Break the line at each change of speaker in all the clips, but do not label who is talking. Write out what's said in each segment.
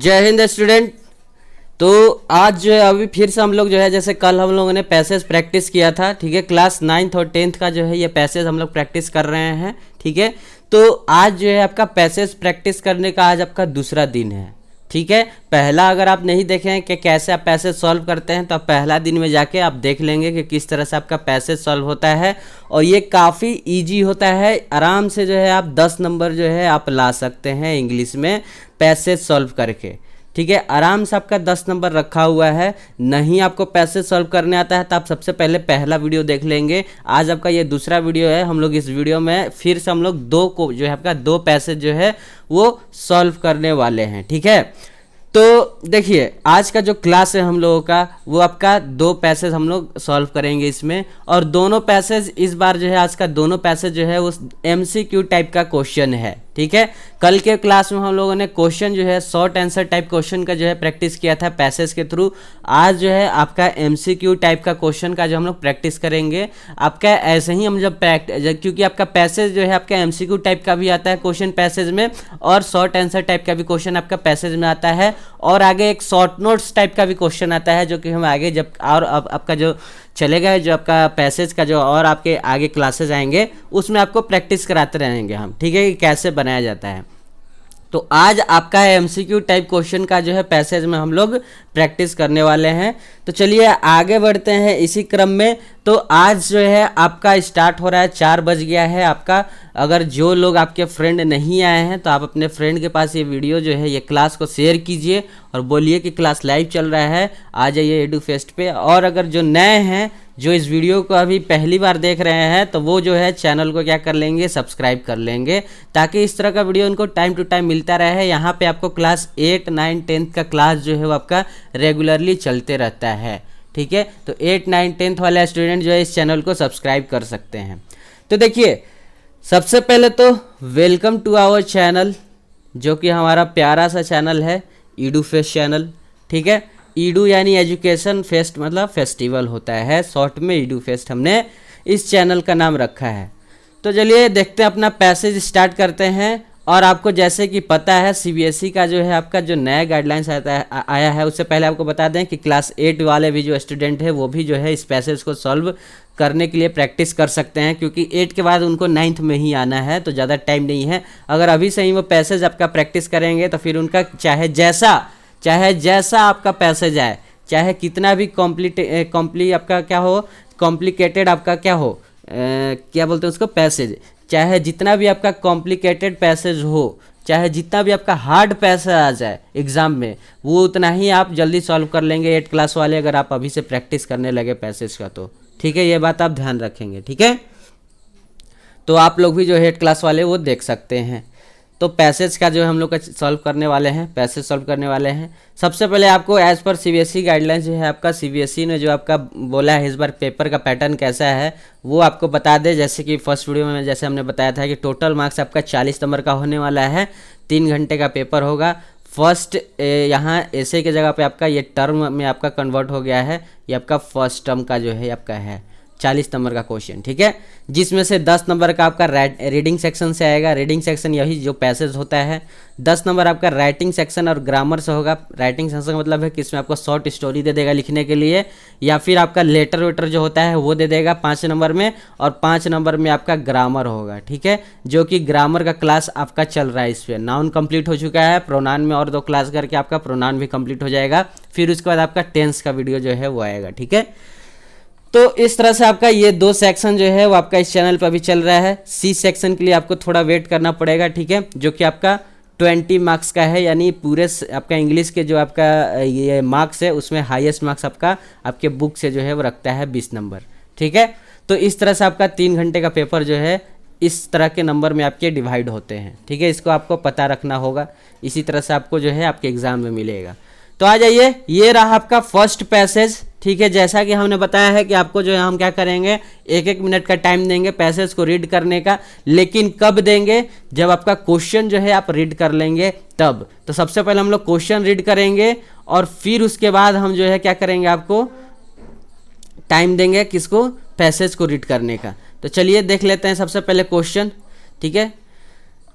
जय हिंद स्टूडेंट। तो आज जो है अभी फिर से हम लोग जो है जैसे कल हम लोगों ने पैसेज प्रैक्टिस किया था, ठीक है। क्लास 9th और 10th का जो है ये पैसेज हम लोग प्रैक्टिस कर रहे हैं, ठीक है। तो आज जो है आपका पैसेज प्रैक्टिस करने का आज आपका दूसरा दिन है, ठीक है। पहला अगर आप नहीं देखें कि कैसे आप पैसेज सॉल्व करते हैं तो आप पहला दिन में जाके आप देख लेंगे कि किस तरह से आपका पैसेज सॉल्व होता है। और ये काफ़ी इजी होता है, आराम से जो है आप 10 नंबर जो है आप ला सकते हैं इंग्लिश में पैसेज सॉल्व करके, ठीक है। आराम से आपका 10 नंबर रखा हुआ है। नहीं आपको पैसेज सॉल्व करने आता है तो आप सबसे पहले पहला वीडियो देख लेंगे। आज आपका ये दूसरा वीडियो है। हम लोग इस वीडियो में फिर से हम लोग दो को जो है आपका दो पैसेज जो है वो सॉल्व करने वाले हैं, ठीक है। तो देखिए आज का जो क्लास है हम लोगों का वो आपका दो पैसेज हम लोग सॉल्व करेंगे इसमें। और दोनों पैसेज इस बार जो है आज का दोनों पैसेज जो है वो MCQ टाइप का क्वेश्चन है, ठीक है। कल के क्लास में हम लोगों ने क्वेश्चन जो है शॉर्ट आंसर टाइप क्वेश्चन का जो है प्रैक्टिस किया था पैसेज के थ्रू। आज जो है आपका MCQ टाइप का क्वेश्चन का जो हम लोग प्रैक्टिस करेंगे। आपका ऐसे ही हम जब क्योंकि आपका पैसेज जो है आपका MCQ टाइप का भी आता है क्वेश्चन पैसेज में, और शॉर्ट आंसर टाइप का भी क्वेश्चन आपका पैसेज में आता है, और आगे एक शॉर्ट नोट्स टाइप का भी क्वेश्चन आता है जो कि हम आगे जब और अब आपका जो चलेगा जो आपका पैसेज का जो और आपके आगे क्लासेस आएंगे उसमें आपको प्रैक्टिस कराते रहेंगे हम, ठीक है, कि कैसे बनाया जाता है। तो आज आपका MCQ टाइप क्वेश्चन का जो है पैसेज में हम लोग प्रैक्टिस करने वाले हैं। तो चलिए आगे बढ़ते हैं इसी क्रम में। तो आज जो है आपका स्टार्ट हो रहा है, 4 बज गया है आपका। अगर जो लोग आपके फ्रेंड नहीं आए हैं तो आप अपने फ्रेंड के पास ये वीडियो जो है ये क्लास को शेयर कीजिए और बोलिए कि क्लास लाइव चल रहा है, आ जाइए एडुफेस्ट पे। और अगर जो नए हैं जो इस वीडियो को अभी पहली बार देख रहे हैं तो वो जो है चैनल को क्या कर लेंगे, सब्सक्राइब कर लेंगे, ताकि इस तरह का वीडियो उनको टाइम टू टाइम मिलता रहे। यहाँ पे आपको क्लास 8, 9, 10th का क्लास जो है वो आपका रेगुलरली चलते रहता है, ठीक है। तो 8, 9, 10th वाले स्टूडेंट जो है इस चैनल को सब्सक्राइब कर सकते हैं। तो देखिए सबसे पहले तो वेलकम टू आवर चैनल, जो कि हमारा प्यारा सा चैनल है एडुफेस्ट चैनल, ठीक है। ईडू यानी एजुकेशन फेस्ट मतलब फेस्टिवल होता है, शॉर्ट में एडुफेस्ट हमने इस चैनल का नाम रखा है। तो चलिए देखते हैं, अपना पैसेज स्टार्ट करते हैं। और आपको जैसे कि पता है CBSE का जो है आपका जो नया गाइडलाइंस आया है, उससे पहले आपको बता दें कि क्लास 8 वाले भी जो स्टूडेंट है वो भी जो है इस पैसेज को सॉल्व करने के लिए प्रैक्टिस कर सकते हैं, क्योंकि 8 के बाद उनको 9th में ही आना है, तो ज़्यादा टाइम नहीं है। अगर अभी से ही वो पैसेज आपका प्रैक्टिस करेंगे तो फिर उनका चाहे जैसा आपका पैसेज आए, चाहे कितना भी आपका क्या हो, कॉम्प्लिकेटेड आपका क्या हो, क्या बोलते हैं उसको, पैसेज, चाहे जितना भी आपका कॉम्प्लिकेटेड पैसेज हो, चाहे जितना भी आपका हार्ड पैसेज आ जाए एग्जाम में, वो उतना ही आप जल्दी सॉल्व कर लेंगे 8 क्लास वाले, अगर आप अभी से प्रैक्टिस करने लगे पैसेज का तो, ठीक है। ये बात आप ध्यान रखेंगे, ठीक है। तो आप लोग भी जो 8 क्लास वाले वो देख सकते हैं। तो पैसेज का जो हम लोग का सॉल्व करने वाले हैं, पैसेज सॉल्व करने वाले हैं। सबसे पहले आपको एज पर CBSE गाइडलाइंस जो है आपका CBSE ने जो आपका बोला है इस बार पेपर का पैटर्न कैसा है वो आपको बता दे। जैसे कि फर्स्ट वीडियो में जैसे हमने बताया था कि टोटल मार्क्स आपका 40 नंबर का होने वाला है, 3 घंटे का पेपर होगा। फर्स्ट यहाँ ऐसे की जगह पे आपका ये टर्म में आपका कन्वर्ट हो गया है, ये आपका फर्स्ट टर्म का जो है आपका है 40 नंबर का क्वेश्चन, ठीक है, जिसमें से 10 नंबर का आपका रीडिंग सेक्शन से आएगा। रीडिंग सेक्शन यही जो पैसेज होता है। 10 नंबर आपका राइटिंग सेक्शन और ग्रामर से होगा। राइटिंग सेक्शन का मतलब है कि इसमें आपको शॉर्ट स्टोरी दे देगा लिखने के लिए, या फिर आपका लेटर वेटर जो होता है वो दे देगा 5 नंबर में, और 5 नंबर में आपका ग्रामर होगा, ठीक है, जो कि ग्रामर का क्लास आपका चल रहा है। इस पर नाउन कंप्लीट हो चुका है, प्रोनाउन में और 2 क्लास करके आपका प्रोनाउन भी कंप्लीट हो जाएगा। फिर उसके बाद आपका टेंस का वीडियो जो है वो आएगा, ठीक है। तो इस तरह से आपका ये 2 सेक्शन जो है वो आपका इस चैनल पर अभी चल रहा है। C सेक्शन के लिए आपको थोड़ा वेट करना पड़ेगा, ठीक है, जो कि आपका 20 मार्क्स का है, यानी पूरे आपका इंग्लिश के जो आपका ये मार्क्स है उसमें हाईएस्ट मार्क्स आपका आपके बुक से जो है वो रखता है 20 नंबर, ठीक है। तो इस तरह से आपका 3 घंटे का पेपर जो है इस तरह के नंबर में आपके डिवाइड होते हैं, ठीक है। इसको आपको पता रखना होगा, इसी तरह से आपको जो है आपके एग्जाम में मिलेगा। तो आ जाइए, ये रहा आपका फर्स्ट पैसेज, ठीक है। जैसा कि हमने बताया है कि आपको जो है हम क्या करेंगे, 1-1 मिनट का टाइम देंगे पैसेज को रीड करने का, लेकिन कब देंगे, जब आपका क्वेश्चन जो है आप रीड कर लेंगे तब। तो सबसे पहले हम लोग क्वेश्चन रीड करेंगे और फिर उसके बाद हम जो है क्या करेंगे, आपको टाइम देंगे किसको, पैसेज को रीड करने का। तो चलिए देख लेते हैं सबसे पहले क्वेश्चन, ठीक है।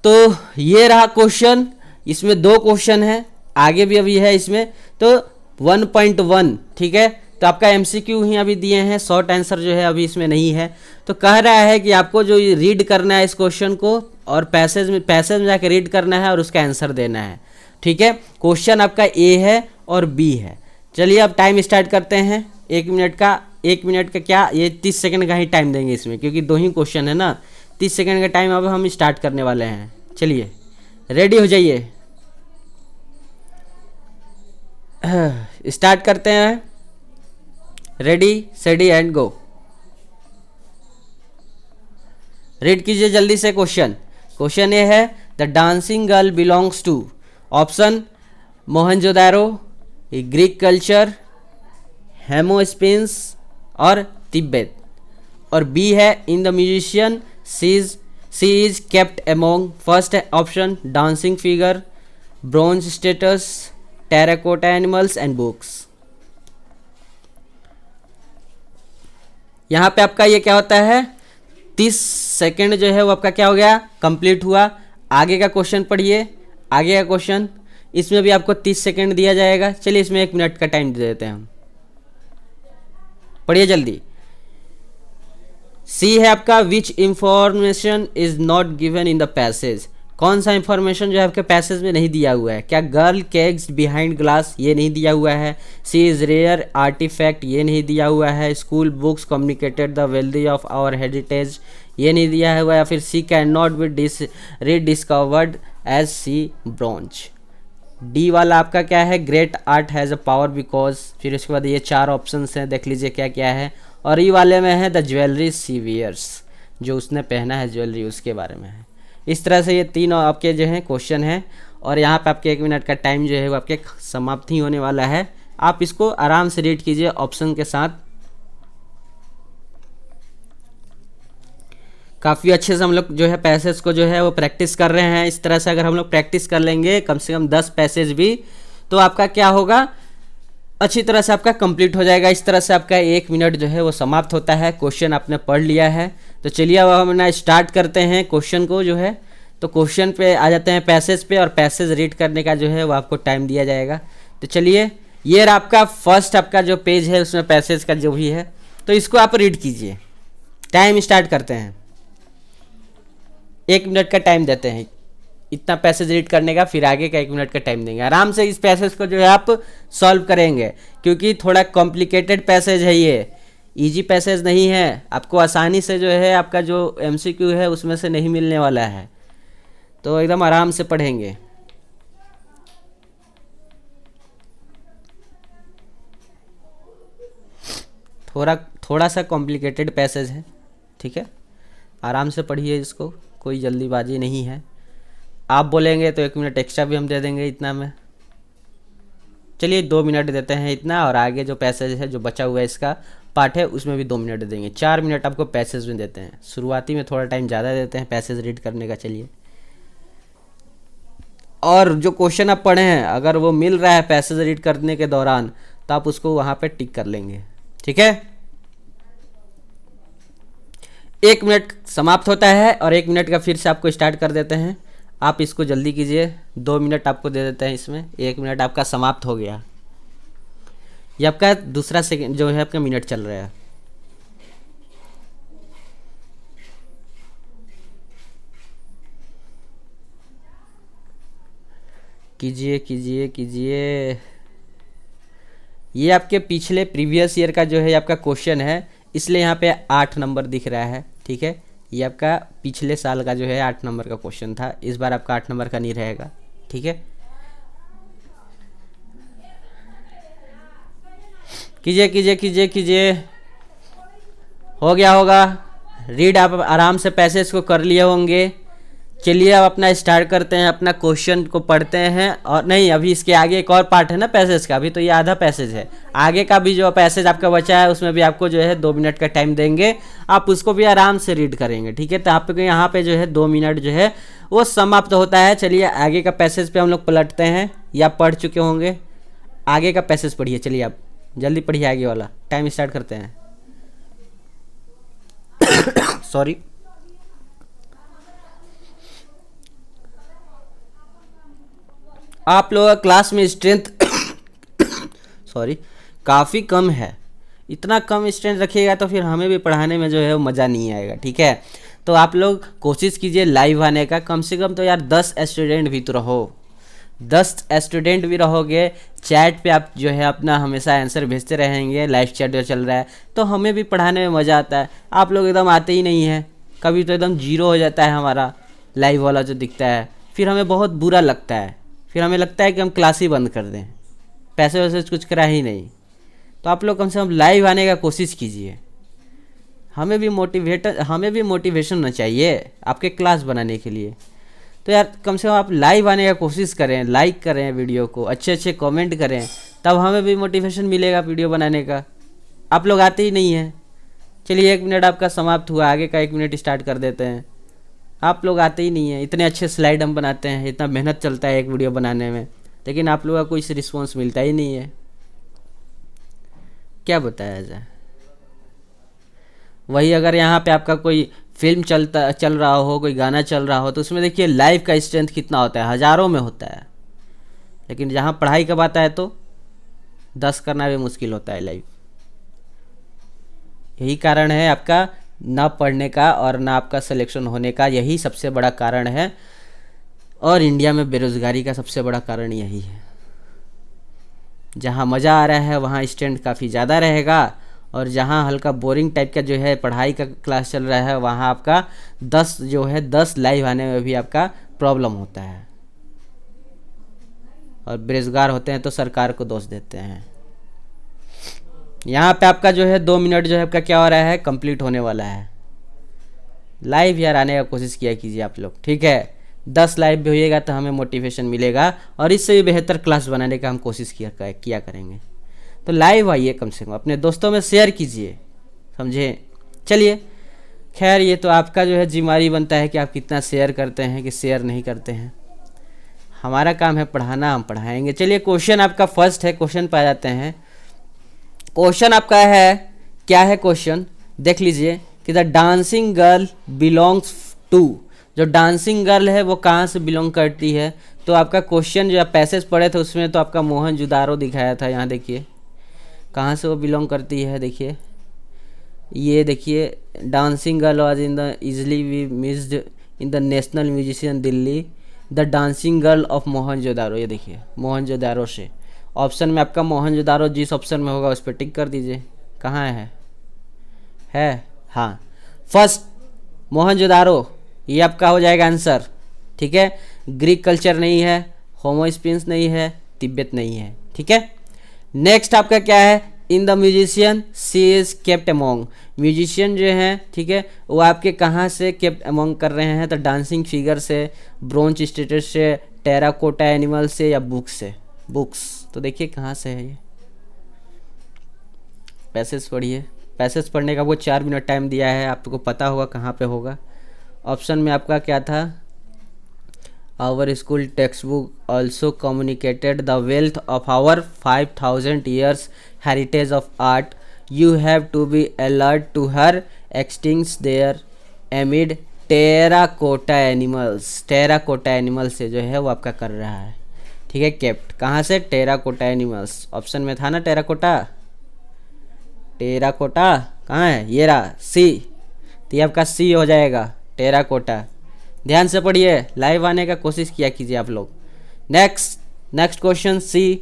तो ये रहा क्वेश्चन, इसमें 2 क्वेश्चन है। आगे भी अभी है इसमें, तो 1.1, ठीक है। तो आपका एमसीक्यू ही अभी दिए हैं, शॉर्ट आंसर जो है अभी इसमें नहीं है। तो कह रहा है कि आपको जो रीड करना है इस क्वेश्चन को, और पैसेज में जाकर रीड करना है और उसका आंसर देना है, ठीक है। क्वेश्चन आपका ए है और बी है। चलिए अब टाइम स्टार्ट करते हैं। 1 मिनट का क्या, ये 30 सेकंड का ही टाइम देंगे इसमें, क्योंकि 2 ही क्वेश्चन है ना। 30 सेकंड का टाइम अब हम स्टार्ट करने वाले हैं। चलिए रेडी हो जाइए, स्टार्ट करते हैं। Ready steady and go. Read कीजिए जल्दी से क्वेश्चन। क्वेश्चन ये है, the dancing girl belongs to, option Mohenjodaro, Greek culture, हेमोस्पेंस और तिब्बत। और बी है, in the musician C is kept among, first option dancing figure, bronze status, terracotta animals and books. यहाँ पे आपका ये क्या होता है, 30 सेकेंड जो है वो आपका क्या हो गया, कंप्लीट हुआ। आगे का क्वेश्चन पढ़िए, आगे का क्वेश्चन, इसमें भी आपको 30 सेकेंड दिया जाएगा। चलिए इसमें 1 मिनट का टाइम दे देते हैं हम, पढ़िए जल्दी। सी है आपका, which information is not given in the passage, कौन सा इंफॉर्मेशन जो है आपके पैसेज में नहीं दिया हुआ है। क्या गर्ल केग्स बिहाइंड ग्लास, ये नहीं दिया हुआ है। सी इज रेयर आर्टिफैक्ट, ये नहीं दिया हुआ है। School books communicated the wealthy of our heritage, ये नहीं दिया हुआ है। या फिर she can not be rediscovered as she bronze. D वाला आपका क्या है, great art has a power because. फिर उसके बाद ये 4 ऑप्शंस हैं, देख लीजिए क्या क्या है। और ई वाले में है द ज्वेलरी सी वियर्स, जो उसने पहना है ज्वेलरी उसके बारे में है। इस तरह से ये 3 आपके जो हैं क्वेश्चन हैं। और यहाँ पे आपके 1 मिनट का टाइम जो है वो आपके समाप्ति होने वाला है। आप इसको आराम से रीड कीजिए ऑप्शन के साथ। काफ़ी अच्छे से हम लोग जो है पैसेज को जो है वो प्रैक्टिस कर रहे हैं। इस तरह से अगर हम लोग प्रैक्टिस कर लेंगे कम से कम 10 पैसेज भी, तो आपका क्या होगा, अच्छी तरह से आपका कंप्लीट हो जाएगा। इस तरह से आपका 1 मिनट जो है वो समाप्त होता है। क्वेश्चन आपने पढ़ लिया है, तो चलिए अब हम ना स्टार्ट करते हैं क्वेश्चन को जो है। तो क्वेश्चन पे आ जाते हैं, पैसेज पे, और पैसेज रीड करने का जो है वो आपको टाइम दिया जाएगा। तो चलिए, ये आपका फर्स्ट आपका जो पेज है उसमें पैसेज का जो भी है, तो इसको आप रीड कीजिए। टाइम स्टार्ट करते हैं, 1 मिनट का टाइम देते हैं इतना पैसेज रीड करने का, फिर आगे का 1 मिनट का टाइम देंगे। आराम से इस पैसेज को जो है आप सॉल्व करेंगे, क्योंकि थोड़ा कॉम्प्लिकेटेड पैसेज है ये, इजी पैसेज नहीं है। आपको आसानी से जो है आपका जो एमसीक्यू है उसमें से नहीं मिलने वाला है, तो एकदम आराम से पढ़ेंगे। थोड़ा सा कॉम्प्लिकेटेड पैसेज है, ठीक है। आराम से पढ़िए इसको, कोई जल्दीबाजी नहीं है। आप बोलेंगे तो 1 मिनट एक्स्ट्रा भी हम दे देंगे इतना में। चलिए 2 मिनट देते हैं इतना, और आगे जो पैसेज है जो बचा हुआ है इसका पार्ट है उसमें भी 2 मिनट देंगे। 4 मिनट आपको पैसेज में देते हैं। शुरुआती में थोड़ा टाइम ज़्यादा देते हैं पैसेज रीड करने का। चलिए, और जो क्वेश्चन आप पढ़े हैं अगर वो मिल रहा है पैसेज रीड करने के दौरान, तो आप उसको वहाँ पे टिक कर लेंगे, ठीक है। 1 मिनट समाप्त होता है, और 1 मिनट का फिर से आपको स्टार्ट कर देते हैं। आप इसको जल्दी कीजिए, 2 मिनट आपको दे देते हैं इसमें। 1 मिनट आपका समाप्त हो गया। ये आपका दूसरा सेकंड जो है आपका मिनट चल रहा है। कीजिए कीजिए कीजिए। ये आपके पिछले प्रीवियस ईयर का जो है आपका क्वेश्चन है, इसलिए यहाँ पे 8 नंबर दिख रहा है, ठीक है। ये आपका पिछले साल का जो है 8 नंबर का क्वेश्चन था, इस बार आपका 8 नंबर का नहीं रहेगा, ठीक है। कीजिए कीजिए कीजिए कीजिए, हो गया होगा रीड। आप आराम से पैसेज को कर लिए होंगे। चलिए अब अपना स्टार्ट करते हैं, अपना क्वेश्चन को पढ़ते हैं। और नहीं, अभी इसके आगे एक और पार्ट है ना पैसेज का, अभी तो ये आधा पैसेज है। आगे का भी जो पैसेज आपका बचा है उसमें भी आपको जो है 2 मिनट का टाइम देंगे, आप उसको भी आराम से रीड करेंगे, ठीक है। तो आपको यहाँ पे जो है 2 मिनट जो है वो समाप्त होता है। चलिए आगे का पैसेज पे हम लोग पलटते हैं, या पढ़ चुके होंगे। आगे का पैसेज पढ़िए, चलिए आप जल्दी पढ़िए आगे वाला। टाइम स्टार्ट करते हैं। सॉरी। आप लोगों का क्लास में स्ट्रेंथ सॉरी काफ़ी कम है। इतना कम स्ट्रेंथ रखिएगा तो फिर हमें भी पढ़ाने में जो है वो मज़ा नहीं आएगा, ठीक है। तो आप लोग कोशिश कीजिए लाइव आने का, कम से कम तो यार 10 स्टूडेंट भी तो रहो। 10 स्टूडेंट भी रहोगे, चैट पे आप जो है अपना हमेशा आंसर भेजते रहेंगे, लाइव चैट जो चल रहा है, तो हमें भी पढ़ाने में मज़ा आता है। आप लोग एकदम आते ही नहीं हैं, कभी तो एकदम जीरो हो जाता है हमारा लाइव वाला जो दिखता है, फिर हमें बहुत बुरा लगता है, फिर हमें लगता है कि हम क्लास ही बंद कर दें, पैसे वैसे कुछ करा ही नहीं। तो आप लोग कम से कम लाइव आने का कोशिश कीजिए, हमें भी मोटिवेशन होना चाहिए आपके क्लास बनाने के लिए। तो यार कम से कम आप लाइव आने का कोशिश करें, लाइक करें वीडियो को, अच्छे अच्छे कमेंट करें, तब हमें भी मोटिवेशन मिलेगा वीडियो बनाने का। आप लोग आते ही नहीं हैं। चलिए 1 मिनट आपका समाप्त हुआ, आगे का 1 मिनट स्टार्ट कर देते हैं। आप लोग आते ही नहीं हैं। इतने अच्छे स्लाइड हम बनाते हैं, इतना मेहनत चलता है एक वीडियो बनाने में, लेकिन आप लोगों का कोई रिस्पॉन्स मिलता ही नहीं है। क्या बताया जाए। वही अगर यहाँ पे आपका कोई फिल्म चल रहा हो, कोई गाना चल रहा हो, तो उसमें देखिए लाइव का स्ट्रेंथ कितना होता है, हज़ारों में होता है। लेकिन जहाँ पढ़ाई का बात है तो 10 करना भी मुश्किल होता है लाइव। यही कारण है आपका ना पढ़ने का और ना आपका सिलेक्शन होने का, यही सबसे बड़ा कारण है। और इंडिया में बेरोज़गारी का सबसे बड़ा कारण यही है। जहाँ मज़ा आ रहा है वहाँ स्ट्रेंथ काफ़ी ज़्यादा रहेगा, और जहाँ हल्का बोरिंग टाइप का जो है पढ़ाई का क्लास चल रहा है, वहाँ आपका 10 लाइव आने में भी आपका प्रॉब्लम होता है। और बेरोजगार होते हैं तो सरकार को दोष देते हैं। यहाँ पे आपका जो है 2 मिनट जो है आपका क्या हो रहा है, कंप्लीट होने वाला है। लाइव यार आने का कोशिश किया कीजिए आप लोग, ठीक है। 10 लाइव भी होइएगा तो हमें मोटिवेशन मिलेगा, और इससे भी बेहतर क्लास बनाने का हम कोशिश किया करेंगे। तो लाइव आइए, कम से कम अपने दोस्तों में शेयर कीजिए, समझे। चलिए खैर, ये तो आपका जो है जिम्मेदारी बनता है कि आप कितना शेयर करते हैं कि शेयर नहीं करते हैं। हमारा काम है पढ़ाना, हम पढ़ाएंगे। चलिए क्वेश्चन आपका फर्स्ट है, क्वेश्चन पे आ जाते हैं। क्वेश्चन आपका है, क्या है क्वेश्चन देख लीजिए कि the dancing girl belongs to. जो डांसिंग गर्ल है वो कहाँ से बिलोंग करती है। तो आपका क्वेश्चन जो आप पैसेज पढ़े थे उसमें तो आपका मोहनजोदारो दिखाया था। यहाँ देखिए कहाँ से वो बिलोंग करती है। देखिए ये देखिए, dancing girl was in the easily we missed in the national musician Delhi the dancing girl of Mohenjodaro. ये देखिए मोहनजोदारो से, ऑप्शन में आपका मोहनजोदारो जिस ऑप्शन में होगा उस पर टिक कर दीजिए। कहाँ है हाँ, फर्स्ट मोहनजोदारो, ये आपका हो जाएगा आंसर, ठीक है। ग्रीक कल्चर नहीं है, होमोस्पियंस नहीं है, तिब्बत नहीं है, ठीक है। नेक्स्ट आपका क्या है, in the musician C is kept among. Musician जो हैं, ठीक है, वो आपके कहाँ से केप्ट अमोंग कर रहे हैं। तो डांसिंग फिगर से, ब्रोंज स्टेटस से, टेराकोटा एनिमल से, या बुक्स से। बुक्स तो देखिए कहाँ से है ये, पैसेज पढ़िए। पैसेज पढ़ने का वो 4 मिनट टाइम दिया है, आपको पता होगा कहाँ पे होगा। ऑप्शन में आपका क्या था, our school text book also communicated the wealth of our 5000 years heritage of art. You have to be alert to her existence there amid terracotta animals. Terracotta animal से जो है वो आपका कर रहा है, ठीक है। केप्ट कहाँ से, टेराकोटा एनिमल्स। ऑप्शन में था ना टेराकोटा, टेराकोटा कहाँ है, ये रहा सी, तो ये आपका सी हो जाएगा, टेराकोटा। ध्यान से पढ़िए, लाइव आने का कोशिश किया कीजिए आप लोग। Next question C,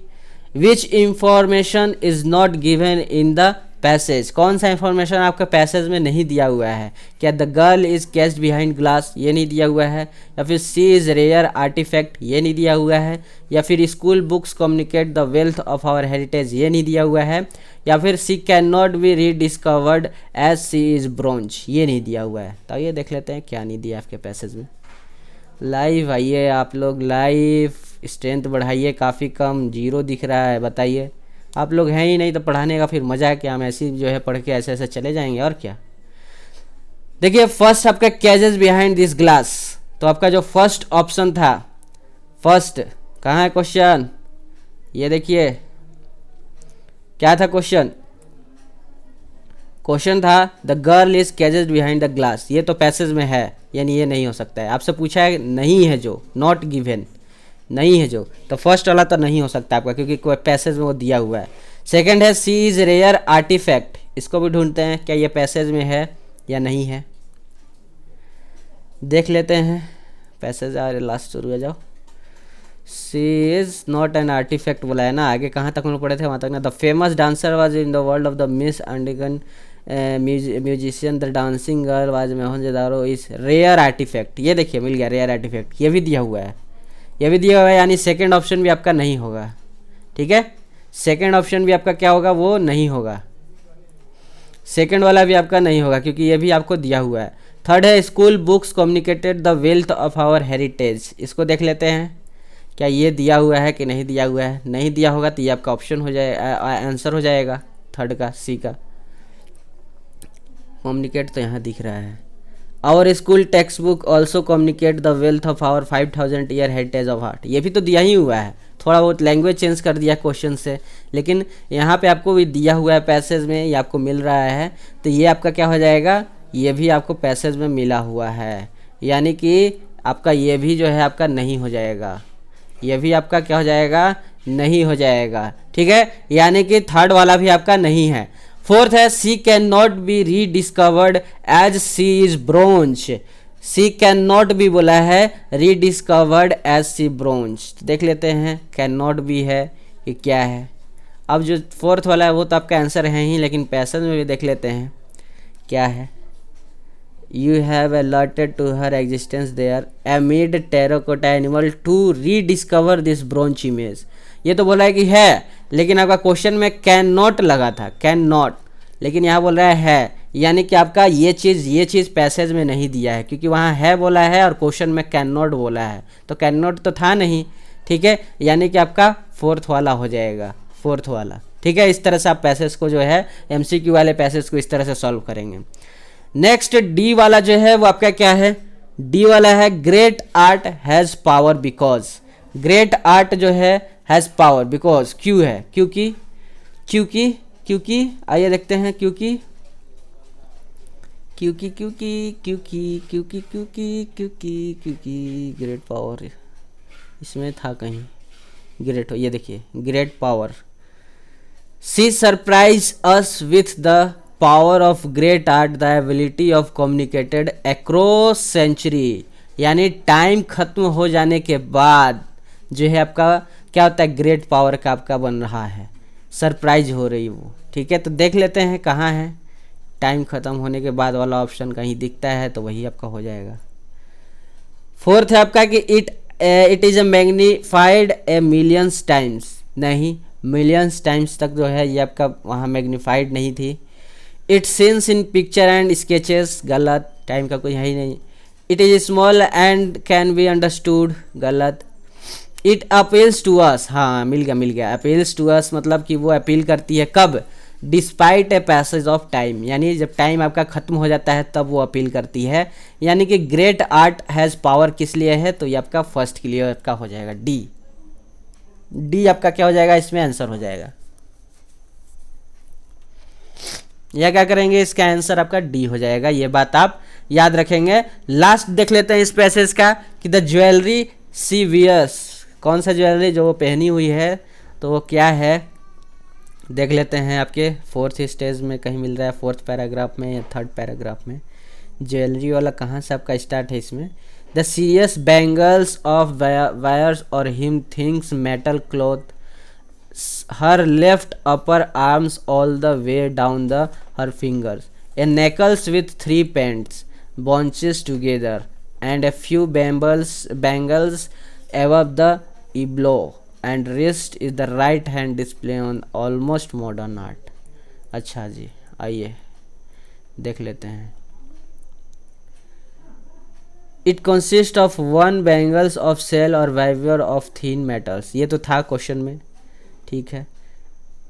which information is not given in the passage. कौन सा इंफॉर्मेशन आपका पैसेज में नहीं दिया हुआ है। क्या the girl is केस्ड behind glass, ये नहीं दिया हुआ है। या फिर सी इज रेयर आर्टिफैक्ट, ये नहीं दिया हुआ है। या फिर school books communicate the wealth of our heritage, ये नहीं दिया हुआ है। या फिर she can not be rediscovered as she is bronze, ये नहीं दिया हुआ है। तो ये देख लेते हैं क्या नहीं दिया आपके पैसेज में। लाइव आइए आप लोग, लाइव स्ट्रेंथ बढ़ाइए, काफ़ी कम, 0 दिख रहा है। बताइए, आप लोग हैं ही नहीं तो पढ़ाने का फिर मजा है क्या। हम ऐसे जो है पढ़ के ऐसे ऐसे चले जाएंगे और क्या। देखिए फर्स्ट आपका कैजेस बिहाइंड दिस ग्लास, तो आपका जो फर्स्ट ऑप्शन था, फर्स्ट कहाँ है क्वेश्चन, ये देखिए क्या था क्वेश्चन। क्वेश्चन था the girl is cages behind the glass, ये तो पैसेज में है, यानी ये नहीं हो सकता है। आपसे पूछा है नहीं है, जो नॉट गिवन, नहीं है जो, तो फर्स्ट वाला तो नहीं हो सकता आपका, क्योंकि कोई पैसेज में वो दिया हुआ है। सेकंड है सी इज़ रेयर आर्टिफैक्ट, इसको भी ढूंढते हैं क्या ये पैसेज में है या नहीं है, देख लेते हैं। पैसेज आ लास्ट शुरू हो जाओ। सी इज़ नॉट एन आर्टिफैक्ट बोला है ना, आगे कहाँ तक हम लोग पढ़े थे वहाँ तक ना। The famous dancer was in the world of the miss अंडिगन musician the dancing girl was Mohenjodaro is rare artifact. ये देखिए मिल गया रेयर आर्टिफैक्ट, ये भी दिया हुआ है, ये भी दिया हुआ है, यानी सेकंड ऑप्शन भी आपका नहीं होगा। ठीक है, सेकंड ऑप्शन भी आपका क्या होगा, वो नहीं होगा, सेकंड वाला भी आपका नहीं होगा, क्योंकि ये भी आपको दिया हुआ है। थर्ड है school books communicated the wealth of our heritage, इसको देख लेते हैं क्या ये दिया हुआ है कि नहीं दिया हुआ है। नहीं दिया होगा तो ये आपका ऑप्शन हो जाए, आंसर हो जाएगा थर्ड का, सी का। कम्युनिकेट तो यहाँ दिख रहा है। Our school text book also communicate the wealth of our 5000 year heritage of art, ये भी तो दिया ही हुआ है, थोड़ा बहुत लैंग्वेज चेंज कर दिया क्वेश्चन से, लेकिन यहाँ पे आपको भी दिया हुआ है पैसेज में, ये आपको मिल रहा है, तो ये आपका क्या हो जाएगा, ये भी आपको पैसेज में मिला हुआ है, यानी कि आपका ये भी जो है आपका नहीं हो जाएगा, ये भी आपका क्या हो जाएगा, नहीं हो जाएगा। ठीक है, यानी कि थर्ड वाला भी आपका नहीं है। फोर्थ है she can not be rediscovered as she is bronze, she can not be बोला है, रीडिस्कवर्ड एज सी ब्रोंज, तो देख लेते हैं कैन नॉट बी है कि क्या है। अब जो फोर्थ वाला है वो तो आपका आंसर है ही, लेकिन पैसेज में भी देख लेते हैं क्या है। You have alerted to her existence there amid terracotta animal to rediscover this bronze image, ये तो बोला है कि है, लेकिन आपका क्वेश्चन में कैन नॉट लगा था, कैन नॉट, लेकिन यहाँ बोल रहा है, यानी कि आपका ये चीज़ पैसेज में नहीं दिया है, क्योंकि वहाँ है बोला है और क्वेश्चन में कैन नॉट बोला है, तो कैन नॉट तो था नहीं। ठीक है, यानी कि आपका फोर्थ वाला हो जाएगा, फोर्थ वाला। ठीक है, इस तरह से आप पैसेज को जो है MCQ वाले पैसेज को इस तरह से सॉल्व करेंगे। नेक्स्ट डी वाला जो है वो आपका क्या है, डी वाला है great art has power because, great art जो है हैज़ पावर बिकॉज, क्यों है, क्योंकि आइए देखते हैं, क्योंकि ग्रेट पावर इसमें था कहीं, ग्रेट, ये देखिए great power, she surprise us with the power of great art the ability of communicated across century, यानी टाइम खत्म हो जाने के बाद जो है आपका क्या होता है, ग्रेट पावर का आपका बन रहा है, सरप्राइज हो रही वो। ठीक है, तो देख लेते हैं कहाँ है, टाइम खत्म होने के बाद वाला ऑप्शन कहीं दिखता है तो वही आपका हो जाएगा। फोर्थ है आपका कि it is a magnified A millions times, नहीं, मिलियंस टाइम्स तक जो है ये आपका वहाँ मैग्नीफाइड नहीं थी। It scenes in picture and sketches, गलत, टाइम का कोई है ही नहीं। It is small and can be understood, गलत। इट अपील्स टू अस, हाँ मिल गया, अपील्स टू अस मतलब कि वो अपील करती है कब, despite a passage of time, यानी जब टाइम आपका खत्म हो जाता है तब वो अपील करती है, यानी कि ग्रेट आर्ट हैज़ पावर किस लिए है, तो ये आपका फर्स्ट के लिए आपका हो जाएगा डी आपका क्या हो जाएगा, इसमें आंसर हो जाएगा। या क्या करेंगे, इसका आंसर आपका डी हो जाएगा, ये बात आप याद रखेंगे। लास्ट देख लेते हैं इस पैसेज का कि द ज्वेलरी सी वियर्स, कौन सा ज्वेलरी जो वो पहनी हुई है, तो वो क्या है, देख लेते हैं। आपके फोर्थ स्टेज में कहीं मिल रहा है, फोर्थ पैराग्राफ में या थर्ड पैराग्राफ में, ज्वेलरी वाला कहाँ से आपका स्टार्ट है इसमें। The serious bangles of wires or him things metal cloth her left upper arms all the way down the her fingers, a necklace with 3 pendants bunches together and a few bangles above the elbow and wrist is the right hand display on almost modern art। अच्छा जी, आइए देख लेते हैं। It consists of 1 bangles of shell or wire of thin metals, ये तो था question में, ठीक है।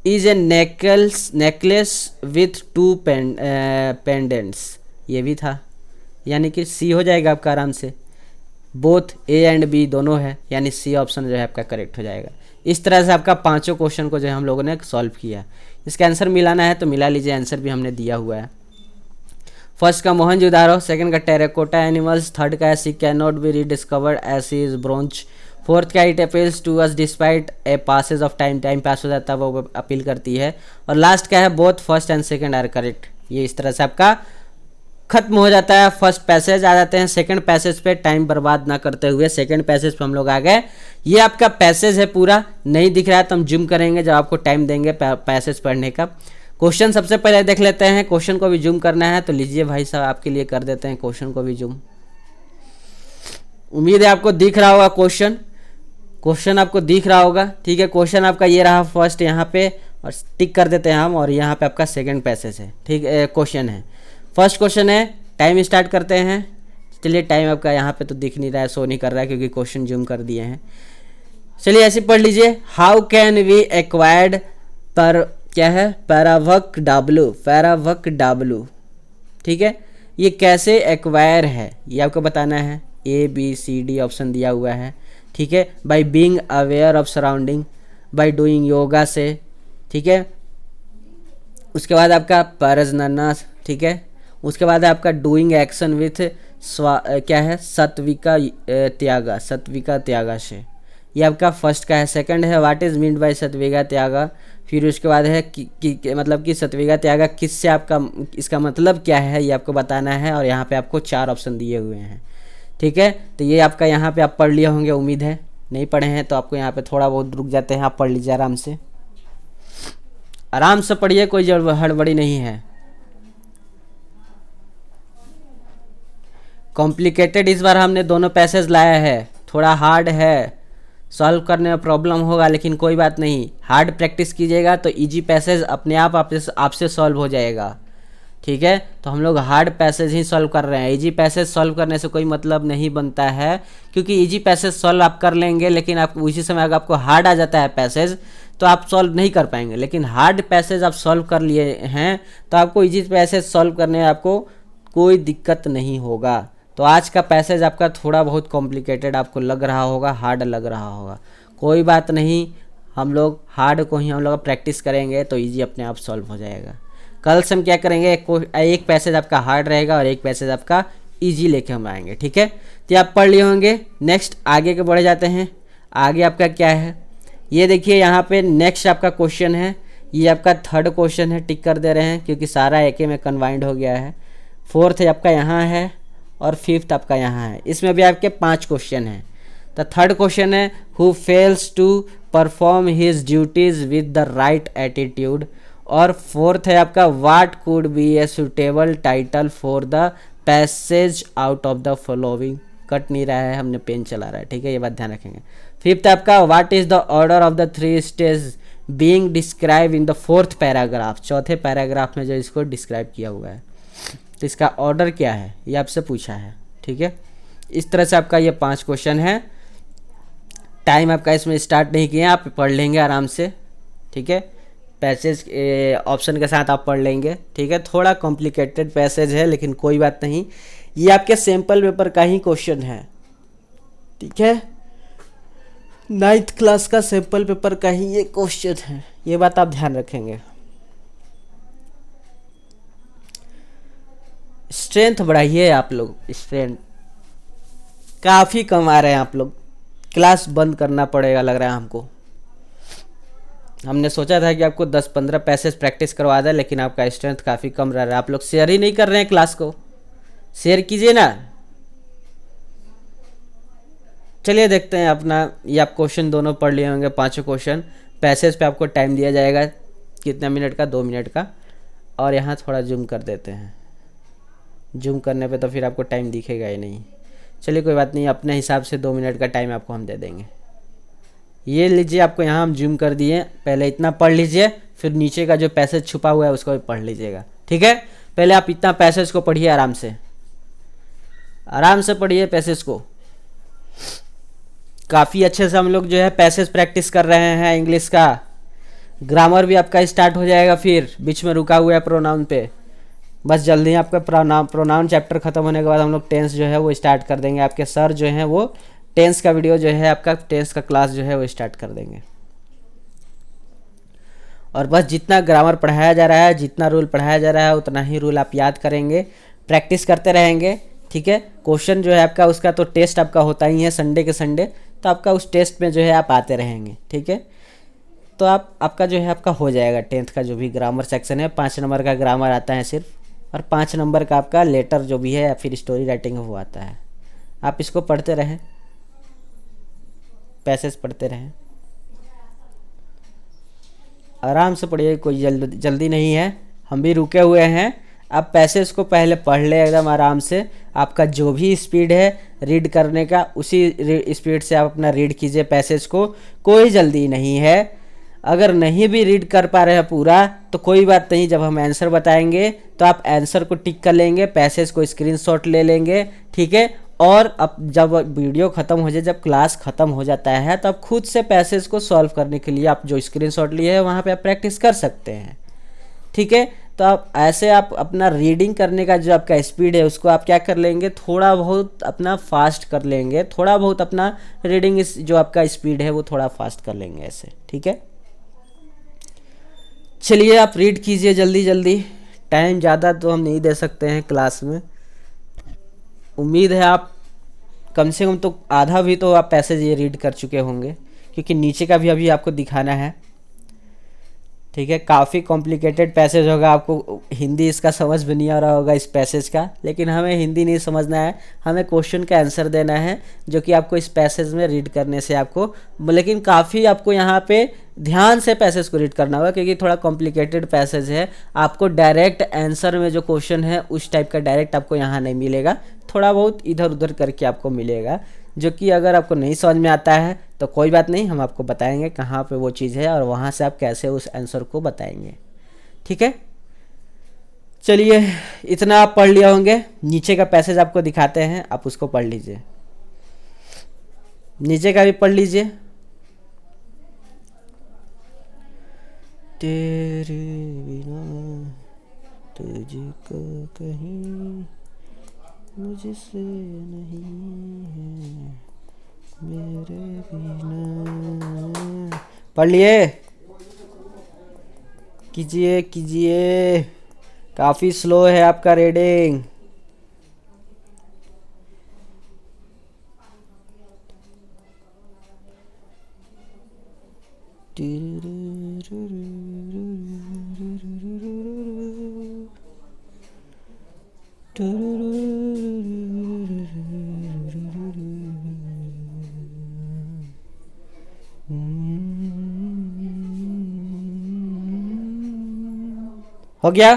Is a necklace with 2 pendants, ये भी था, यानी कि सी हो जाएगा आपका आराम से। बोथ ए एंड बी दोनों है, यानी सी ऑप्शन जो है आपका करेक्ट हो जाएगा। इस तरह से आपका पांचों क्वेश्चन को जो है हम लोगों ने सॉल्व किया। इसका आंसर मिलाना है तो मिला लीजिए, आंसर भी हमने दिया हुआ है। फर्स्ट का मोहनजोदारो, सेकंड का टेराकोटा एनिमल्स, थर्ड का she can not be rediscovered as she is bronze, fourth क्या, it appeals to us despite a passage of time, time pass हो जाता है वो अपील करती है। और लास्ट क्या है, both first and second are correct. ये इस तरह से आपका खत्म हो जाता है। फर्स्ट पैसेज आ जाते हैं सेकंड पैसेज पे, टाइम बर्बाद ना करते हुए सेकंड पैसेज पे हम लोग आ गए। ये आपका पैसेज है, पूरा नहीं दिख रहा है तो हम जूम करेंगे जब आपको टाइम देंगे पैसेज पढ़ने का। क्वेश्चन सबसे पहले देख लेते हैं, क्वेश्चन को भी जूम करना है तो लीजिए भाई साहब आपके लिए कर देते हैं क्वेश्चन को भी जूम। उम्मीद है आपको दिख रहा होगा क्वेश्चन आपको दिख रहा होगा, ठीक है। क्वेश्चन आपका ये रहा फर्स्ट यहाँ पे, और टिक कर देते हैं हम, और यहाँ पे आपका सेकंड पैसेज है, ठीक है, क्वेश्चन है। फर्स्ट क्वेश्चन है, टाइम स्टार्ट करते हैं। चलिए टाइम आपका यहाँ पे तो दिख नहीं रहा है, शो नहीं कर रहा है क्योंकि क्वेश्चन जूम कर दिए हैं। चलिए ऐसे पढ़ लीजिए, हाउ कैन वी एक्वायर्ड पर क्या है, पैरावक डाब्लू, ठीक है। ये कैसे एक्वायर है ये आपको बताना है। ABCD ऑप्शन दिया हुआ है, ठीक है। By being aware of surrounding, by doing yoga से, ठीक है। उसके बाद आपका परजनना, ठीक है। उसके बाद है आपका डूइंग एक्शन विथ क्या है, सत्विका त्यागा से। ये आपका फर्स्ट का है। सेकंड है, व्हाट इज मीन्ड बाय सत्विका त्यागा। फिर उसके बाद है मतलब कि सत्विका त्यागा किससे, आपका इसका मतलब क्या है ये आपको बताना है। और यहाँ पे आपको 4 ऑप्शन दिए हुए हैं, ठीक है। तो ये आपका यहाँ पे आप पढ़ लिए होंगे, उम्मीद है। नहीं पढ़े हैं तो आपको यहाँ पे थोड़ा बहुत रुक जाते हैं, आप पढ़ लीजिए आराम से, आराम से पढ़िए, कोई हड़बड़ी नहीं है। कॉम्प्लिकेटेड इस बार हमने दोनों पैसेज लाया है, थोड़ा हार्ड है, सॉल्व करने में प्रॉब्लम होगा, लेकिन कोई बात नहीं, हार्ड प्रैक्टिस कीजिएगा तो इजी पैसेज अपने आप आपसे सॉल्व हो जाएगा, ठीक है। तो हम लोग हार्ड पैसेज ही सॉल्व कर रहे हैं, इजी पैसेज सॉल्व करने से कोई मतलब नहीं बनता है, क्योंकि इजी पैसेज सॉल्व आप कर लेंगे, लेकिन आप उसी समय अगर आपको हार्ड आ जाता है पैसेज तो आप सॉल्व नहीं कर पाएंगे। लेकिन हार्ड पैसेज आप सॉल्व कर लिए हैं तो आपको इजी पैसेज सॉल्व करने में आपको कोई दिक्कत नहीं होगा। तो आज का पैसेज आपका थोड़ा बहुत कॉम्प्लिकेटेड आपको लग रहा होगा, हार्ड लग रहा होगा, कोई बात नहीं, हम लोग हार्ड को ही हम लोग प्रैक्टिस करेंगे तो इजी अपने आप सॉल्व हो जाएगा। कल से हम क्या करेंगे, एक पैसेज आपका हार्ड रहेगा और एक पैसेज आपका इजी लेके हम आएंगे, ठीक है। तो आप पढ़ लिए होंगे। नेक्स्ट आगे के बढ़े जाते हैं। आगे आपका क्या है, ये देखिए यहाँ पे नेक्स्ट आपका क्वेश्चन है, ये आपका थर्ड क्वेश्चन है, टिक कर दे रहे हैं क्योंकि सारा एक में कन्बाइंड हो गया है। फोर्थ है आपका यहाँ है, और फिफ्थ आपका यहाँ है। इसमें भी आपके 5 क्वेश्चन हैं। तो थर्ड क्वेश्चन है, who fails to perform his duties with the right attitude. और फोर्थ है आपका, what could be a suitable title for the passage out of the following. Cut नहीं रहा है, हमने पेन चला रहा है, ठीक है, ये बात ध्यान रखेंगे। फिफ्थ आपका, what is the order of the 3 stage being describe in the 4th paragraph. चौथे पैराग्राफ में जो इसको डिस्क्राइब किया हुआ है तो इसका ऑर्डर क्या है ये आपसे पूछा है, ठीक है। इस तरह से आपका ये 5 क्वेश्चन है। टाइम आपका इसमें स्टार्ट नहीं किया, आप पढ़ लेंगे आराम से, ठीक है। पैसेज ऑप्शन के साथ आप पढ़ लेंगे, ठीक है। थोड़ा कॉम्प्लिकेटेड पैसेज है लेकिन कोई बात नहीं, ये आपके सैम्पल पेपर का ही क्वेश्चन है, ठीक है। 9th क्लास का सैम्पल पेपर का ही ये क्वेश्चन है, ये बात आप ध्यान रखेंगे। स्ट्रेंथ बढ़ाइए आप लोग, स्ट्रेंथ काफ़ी कम आ रहे हैं आप लोग, क्लास बंद करना पड़ेगा लग रहा है हमको। हमने सोचा था कि आपको 10-15 पैसेज प्रैक्टिस करवा दें, लेकिन आपका स्ट्रेंथ काफ़ी कम रह रहा है। आप लोग शेयर ही नहीं कर रहे हैं क्लास को, शेयर कीजिए ना। चलिए देखते हैं अपना, ये आप क्वेश्चन दोनों पढ़ लिए होंगे, 5 क्वेश्चन। पैसेज पे आपको टाइम दिया जाएगा, कितने मिनट का, 2 मिनट का। और यहाँ थोड़ा जूम कर देते हैं, जूम करने पे तो फिर आपको टाइम दिखेगा ही नहीं। चलिए कोई बात नहीं, अपने हिसाब से 2 मिनट का टाइम आपको हम दे देंगे। ये लीजिए, आपको यहाँ हम जूम कर दिए, पहले इतना पढ़ लीजिए, फिर नीचे का जो पैसेज छुपा हुआ है उसको भी पढ़ लीजिएगा, ठीक है। पहले आप इतना पैसेज को पढ़िए, आराम से पढ़िए पैसेज को। काफ़ी अच्छे से हम लोग जो है पैसेज प्रैक्टिस कर रहे हैं। इंग्लिश का ग्रामर भी आपका स्टार्ट हो जाएगा, फिर बीच में रुका हुआ है प्रोनाउन पे। बस जल्दी आपका प्रोनाउन चैप्टर खत्म होने के बाद हम लोग टेंस जो है वो स्टार्ट कर देंगे। आपके सर जो है वो टेंस का वीडियो जो है, आपका टेंस का क्लास जो है वो स्टार्ट कर देंगे। और बस जितना ग्रामर पढ़ाया जा रहा है, जितना रूल पढ़ाया जा रहा है, उतना ही रूल आप याद करेंगे, प्रैक्टिस करते रहेंगे, ठीक है। क्वेश्चन जो है आपका, उसका तो टेस्ट आपका होता ही है संडे के संडे, तो आपका उस टेस्ट में जो है आप आते रहेंगे, ठीक है। तो आपका जो है आपका हो जाएगा 10th का जो भी ग्रामर सेक्शन है। 5 नंबर का ग्रामर आता है सिर्फ, और 5 नंबर का आपका लेटर जो भी है या फिर स्टोरी राइटिंग वो आता है। आप इसको पढ़ते रहें, पैसेज पढ़ते रहें, आराम से पढ़िए, कोई जल्दी नहीं है, हम भी रुके हुए हैं। आप पैसेज को पहले पढ़ ले एकदम आराम से। आपका जो भी स्पीड है रीड करने का, उसी स्पीड से आप अपना रीड कीजिए पैसेज को, कोई जल्दी नहीं है। अगर नहीं भी रीड कर पा रहे हैं पूरा तो कोई बात नहीं, जब हम आंसर बताएंगे तो आप आंसर को टिक कर लेंगे, पैसेज को स्क्रीनशॉट ले लेंगे, ठीक है। और अब जब वीडियो ख़त्म हो जाए, जब क्लास ख़त्म हो जाता है, तो आप खुद से पैसेज को सॉल्व करने के लिए आप जो स्क्रीनशॉट लिए हैं वहाँ पे आप प्रैक्टिस कर सकते हैं, ठीक है। तो आप ऐसे आप अपना रीडिंग करने का जो आपका स्पीड है उसको आप क्या कर लेंगे, थोड़ा बहुत अपना फास्ट कर लेंगे, थोड़ा बहुत अपना रीडिंग जो आपका स्पीड है वो थोड़ा फास्ट कर लेंगे ऐसे, ठीक है। चलिए आप रीड कीजिए जल्दी जल्दी, टाइम ज़्यादा तो हम नहीं दे सकते हैं क्लास में। उम्मीद है आप कम से कम तो आधा भी तो आप पैसेज ये रीड कर चुके होंगे, क्योंकि नीचे का भी अभी आपको दिखाना है, ठीक है। काफ़ी कॉम्प्लिकेटेड पैसेज होगा, आपको हिंदी इसका समझ भी नहीं आ रहा होगा इस पैसेज का, लेकिन हमें हिंदी नहीं समझना है, हमें क्वेश्चन का आंसर देना है जो कि आपको इस पैसेज में रीड करने से आपको, लेकिन काफ़ी आपको यहाँ पे ध्यान से पैसेज को रीड करना होगा, क्योंकि थोड़ा कॉम्प्लिकेटेड पैसेज है। आपको डायरेक्ट आंसर में जो क्वेश्चन है उस टाइप का डायरेक्ट आपको यहाँ नहीं मिलेगा, थोड़ा बहुत इधर उधर करके आपको मिलेगा, जो कि अगर आपको नहीं समझ में आता है तो कोई बात नहीं, हम आपको बताएंगे कहाँ पे वो चीज़ है और वहाँ से आप कैसे उस आंसर को बताएंगे, ठीक है। चलिए इतना आप पढ़ लिया होंगे, नीचे का पैसेज आपको दिखाते हैं, आप उसको पढ़ लीजिए, नीचे का भी पढ़ लीजिए। तेरे बिना तुझको कहीं मुझसे नहीं है, मेरे बिना। पढ़ लिए, कीजिए कीजिए, काफ़ी स्लो है आपका रीडिंग। हो गया,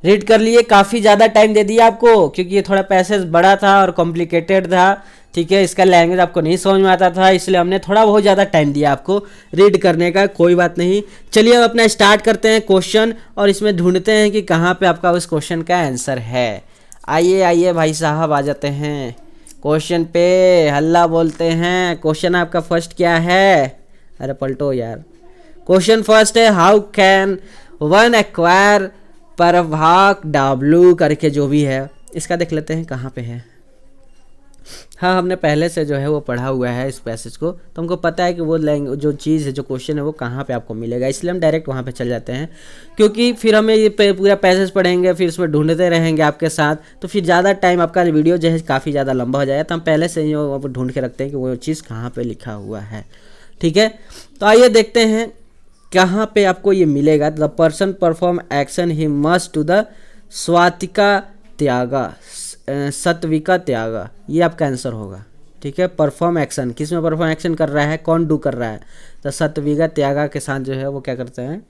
रीड कर लिए। काफ़ी ज़्यादा टाइम दे दिया आपको, क्योंकि ये थोड़ा पैसेज बड़ा था और कॉम्प्लिकेटेड था, ठीक है। इसका लैंग्वेज आपको नहीं समझ में आता था, इसलिए हमने थोड़ा बहुत ज़्यादा टाइम दिया आपको रीड करने का, कोई बात नहीं। चलिए अब अपना स्टार्ट करते हैं क्वेश्चन, और इसमें ढूंढते हैं कि कहाँ पे आपका उस क्वेश्चन का आंसर है। आइए आइए भाई साहब, आ जाते हैं क्वेश्चन पे, हल्ला बोलते हैं। क्वेश्चन आपका फर्स्ट क्या है, अरे पलटो यार। क्वेश्चन फर्स्ट है, how can one acquire परभाग W करके जो भी है, इसका देख लेते हैं कहाँ पे है। हाँ, हमने पहले से जो है वो पढ़ा हुआ है इस पैसेज को, तो हमको पता है कि वो लैंग्वेज जो चीज़ है, जो क्वेश्चन है वो कहाँ पे आपको मिलेगा, इसलिए हम डायरेक्ट वहाँ पे चल जाते हैं। क्योंकि फिर हमें ये पूरा पैसेज पढ़ेंगे, फिर उसमें ढूंढते रहेंगे आपके साथ, तो फिर ज़्यादा टाइम आपका वीडियो जो है काफ़ी ज़्यादा लंबा हो जाएगा। तो हम पहले से ही वो ढूंढ के रखते हैं कि वो चीज़ कहाँ पर लिखा हुआ है, ठीक है। तो आइए देखते हैं कहाँ पे आपको ये मिलेगा। The person perform action he must to the स्वातिका त्यागा, सत्विका त्यागा, ये आपका आंसर होगा, ठीक है। परफॉर्म एक्शन, किस में परफॉर्म एक्शन कर रहा है, कौन डू कर रहा है, तो सत्विका त्यागा के साथ जो है वो क्या करते हैं,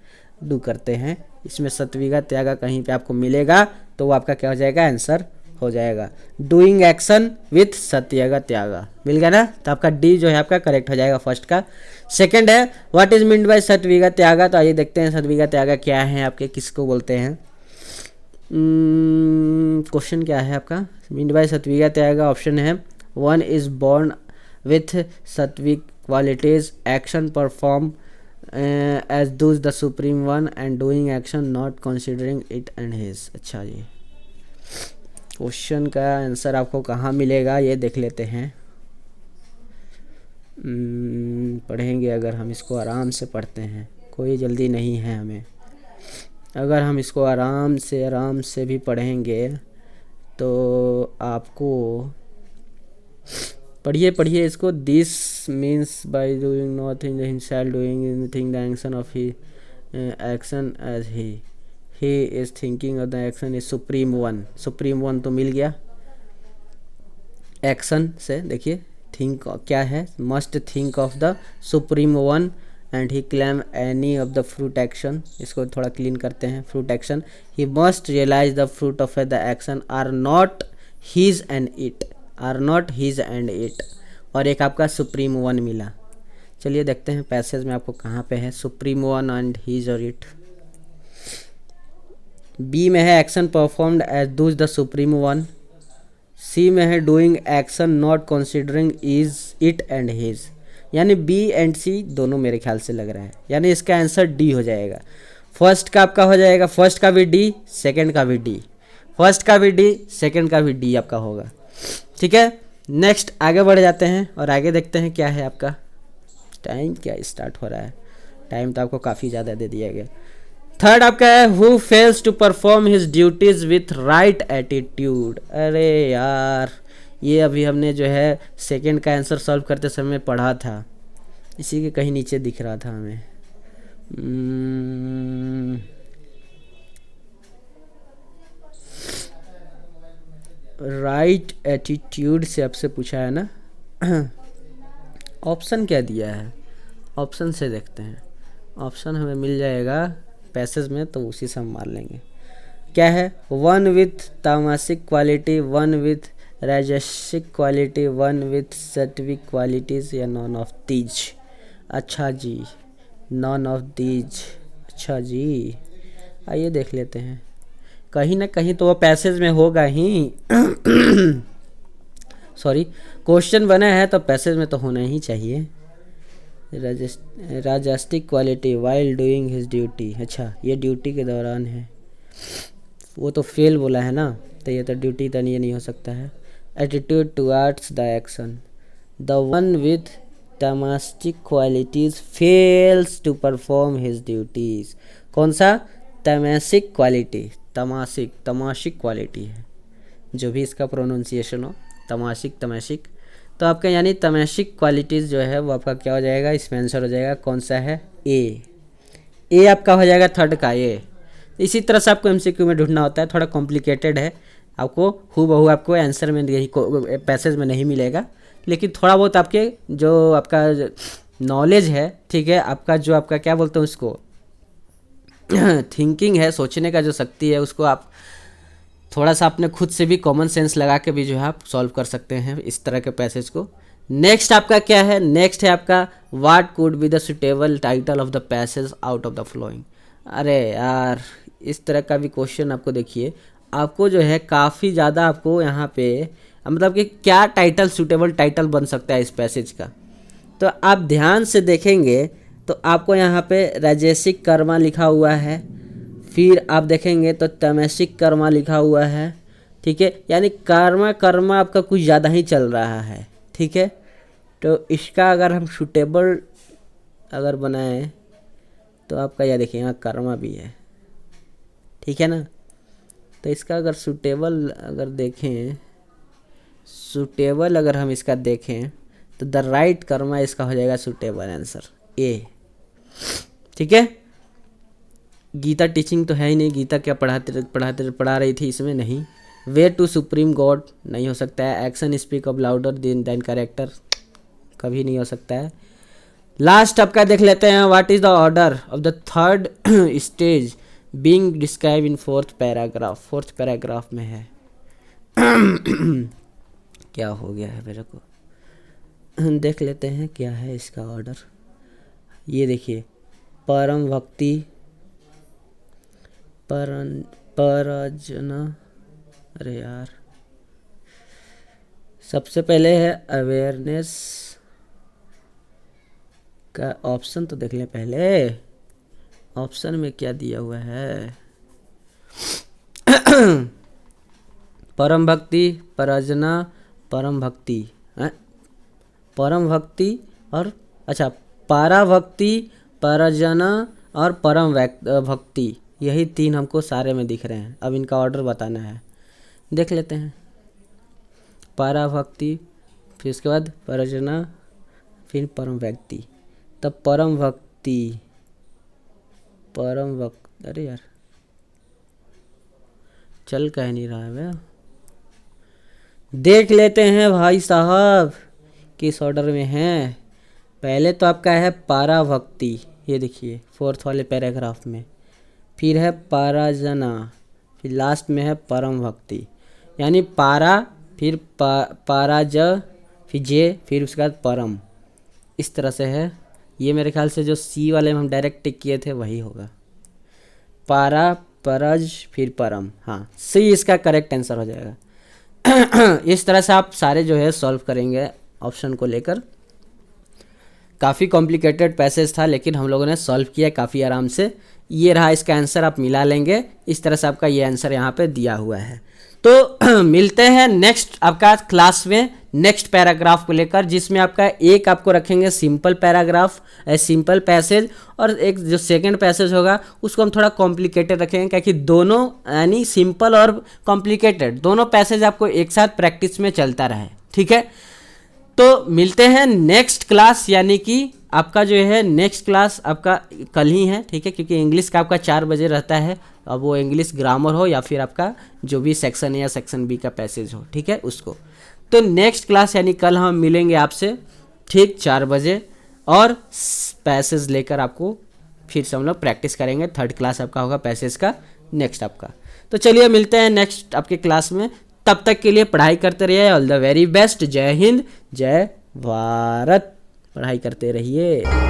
डू करते हैं। इसमें सत्विका त्यागा कहीं पे आपको मिलेगा तो वो आपका क्या हो जाएगा, आंसर हो जाएगा। डूइंग एक्शन विथ सत्यागा त्यागा, मिल गया ना, तो आपका डी जो है आपका करेक्ट हो जाएगा फर्स्ट का। सेकंड है, व्हाट इज मीन्ड बाय सत्विका त्यागा, तो आइए देखते हैं सत्विका त्यागा क्या है आपके, किसको बोलते हैं। क्वेश्चन क्या है आपका, मीन्ड बाय सत्विका त्यागा ऑप्शन है, one is born with sattvic qualities, action perform as does the supreme one, and doing action not considering it and his. अच्छा जी, क्वेश्चन का आंसर आपको कहाँ मिलेगा ये देख लेते हैं। पढ़ेंगे, अगर हम इसको आराम से पढ़ते हैं, कोई जल्दी नहीं है हमें, अगर हम इसको आराम से भी पढ़ेंगे तो आपको पढ़िए पढ़िए इसको। This means by doing nothing the himself doing anything the action of he action as he is thinking of the action is supreme one. Supreme one तो मिल गया एक्शन से। देखिए थिंक क्या है, must think of the supreme one and he claim any of the fruit action. इसको थोड़ा clean करते हैं। Fruit action, he must realise the fruit of the action are not his and it, are not his and it. और एक आपका supreme one मिला। चलिए देखते हैं पैसेज में आपको कहाँ पे है supreme one and his or it. B में है action performed as does the supreme one. C में है doing action not considering is it and his. यानी बी एंड सी दोनों मेरे ख्याल से लग रहा है, यानी इसका आंसर डी हो जाएगा। फर्स्ट का आपका हो जाएगा, फर्स्ट का भी डी, सेकंड का भी डी, फर्स्ट का भी डी, सेकंड का भी डी आपका होगा। ठीक है, नेक्स्ट आगे बढ़ जाते हैं और आगे देखते हैं क्या है आपका। टाइम क्या स्टार्ट हो रहा है, टाइम तो आपको काफ़ी ज़्यादा दे दिया गया। थर्ड आपका है who fails to perform his duties with right attitude. अरे यार ये अभी हमने जो है सेकंड का आंसर सॉल्व करते समय पढ़ा था, इसी के कहीं नीचे दिख रहा था हमें। राइट एटीट्यूड से आपसे पूछा है ना। ऑप्शन क्या दिया है, ऑप्शन से देखते हैं। ऑप्शन हमें मिल जाएगा पैसेज में, तो उसी से हम मार लेंगे। क्या है, वन विथ तामसिक क्वालिटी, वन विथ राजसिक quality, one with sattvic qualities, या नॉन ऑफ दीज। अच्छा जी, नॉन ऑफ दीज। अच्छा जी, आइए देख लेते हैं। कहीं ना कहीं तो वो पैसेज में होगा ही। सॉरी, क्वेश्चन बना है तो पैसेज में तो होना ही चाहिए। राजस्टिक quality while doing his duty. अच्छा, ये ड्यूटी के दौरान है, वो तो फेल बोला है ना, तो ये तो ड्यूटी तो ये नहीं हो सकता है। Attitude towards the action, the one with तमास्टिक qualities fails to perform his duties. कौन सा, तमासिक क्वालिटी, तमासिक, तमाशिक क्वालिटी है, जो भी इसका प्रोनाउंसिएशन हो, तमाशिक, तमाशिक। तो आपका यानी तमाशिक क्वालिटीज़ जो है वो आपका क्या हो जाएगा, इसमें आंसर हो जाएगा कौन सा है, ए आपका हो जाएगा थर्ड का ए। इसी तरह से आपको एमसीक्यू में ढूंढना होता है, थोड़ा कॉम्प्लिकेटेड है, आपको हूबहू आपको आंसर में यही पैसेज में नहीं मिलेगा, लेकिन थोड़ा बहुत आपके जो आपका नॉलेज है, ठीक है, आपका जो आपका क्या बोलते हैं उसको थिंकिंग है, सोचने का जो शक्ति है, उसको आप थोड़ा सा अपने खुद से भी कॉमन सेंस लगा के भी जो है आप सॉल्व कर सकते हैं इस तरह के पैसेज को। नेक्स्ट आपका क्या है, नेक्स्ट है आपका what could be the suitable title of the passage out of the flowing. अरे यार इस तरह का भी क्वेश्चन आपको देखिए, आपको जो है काफ़ी ज़्यादा आपको यहाँ पे मतलब कि क्या टाइटल सुटेबल टाइटल बन सकता है इस पैसेज का। तो आप ध्यान से देखेंगे तो आपको यहाँ पे राजसिक कर्मा लिखा हुआ है, फिर आप देखेंगे तो तमसिक कर्मा लिखा हुआ है, ठीक है, यानी कर्मा आपका कुछ ज़्यादा ही चल रहा है, ठीक है। तो इसका अगर हम सूटेबल अगर बनाएं तो आपका यह देखिए यहाँ कर्मा भी है, ठीक है ना। तो इसका अगर सूटेबल अगर देखें, सूटेबल अगर हम इसका देखें तो द राइट कर्मा इसका हो जाएगा सूटेबल आंसर ए, ठीक है। गीता टीचिंग तो है ही नहीं, गीता क्या पढ़ा रही थी इसमें, नहीं। वे टू सुप्रीम गॉड नहीं हो सकता है। Action speak of louder than character कभी नहीं हो सकता है। लास्ट आपका देख लेते हैं, what is the order of the third stage being describe in fourth paragraph. Fourth paragraph में है क्या हो गया है मेरे को, देख लेते हैं क्या है इसका ऑर्डर। ये देखिए, परम भक्ति, परजना, अरे यार सबसे पहले है अवेयरनेस का ऑप्शन तो देख लें पहले, ऑप्शन में क्या दिया हुआ है। परम भक्ति, परजना, परम भक्ति है, परम भक्ति और अच्छा पराभक्ति, परजना और परम भक्ति, यही तीन हमको सारे में दिख रहे हैं। अब इनका ऑर्डर बताना है, देख लेते हैं। पराभक्ति, फिर उसके बाद परजना, फिर परम व्यक्ति, तब परम भक्ति, परम भक्त, अरे यार चल कह नहीं रहा है भैया। देख लेते हैं भाई साहब किस ऑर्डर में है। पहले तो आपका है पारा भक्ति, ये देखिए फोर्थ वाले पैराग्राफ में, फिर है पाराजना, फिर लास्ट में है परम भक्ति। यानी पारा, फिर पाराज, फिर जे, फिर उसके बाद परम, इस तरह से है। ये मेरे ख्याल से जो सी वाले में हम डायरेक्ट टिक किए थे वही होगा, पारा, परज, फिर परम। हाँ, सी इसका करेक्ट आंसर हो जाएगा। इस तरह से आप सारे जो है सॉल्व करेंगे ऑप्शन को लेकर। काफ़ी कॉम्प्लिकेटेड पैसेज था लेकिन हम लोगों ने सॉल्व किया काफ़ी आराम से। ये रहा इसका आंसर, आप मिला लेंगे। इस तरह से आपका ये आंसर यहाँ पे दिया हुआ है। तो मिलते हैं नेक्स्ट आपका क्लास में नेक्स्ट पैराग्राफ को लेकर, जिसमें आपका एक आपको रखेंगे सिंपल पैराग्राफ, सिंपल पैसेज, और एक जो सेकंड पैसेज होगा उसको हम थोड़ा कॉम्प्लिकेटेड रखेंगे, क्योंकि दोनों यानी सिंपल और कॉम्प्लिकेटेड दोनों पैसेज आपको एक साथ प्रैक्टिस में चलता रहे। ठीक है, तो मिलते हैं नेक्स्ट क्लास, यानी कि आपका जो है नेक्स्ट क्लास आपका कल ही है। ठीक है, क्योंकि इंग्लिश का आपका 4 बजे रहता है, अब वो इंग्लिश ग्रामर हो या फिर आपका जो भी सेक्शन है या सेक्शन बी का पैसेज हो, ठीक है उसको। तो नेक्स्ट क्लास यानी कल हम मिलेंगे आपसे ठीक 4 बजे, और पैसेज लेकर आपको फिर से हम लोग प्रैक्टिस करेंगे। थर्ड क्लास आपका होगा पैसेज का नेक्स्ट आपका। तो चलिए मिलते हैं नेक्स्ट आपके क्लास में, तब तक के लिए पढ़ाई करते रहिए। All the very best. जय हिंद, जय भारत। पढ़ाई करते रहिए।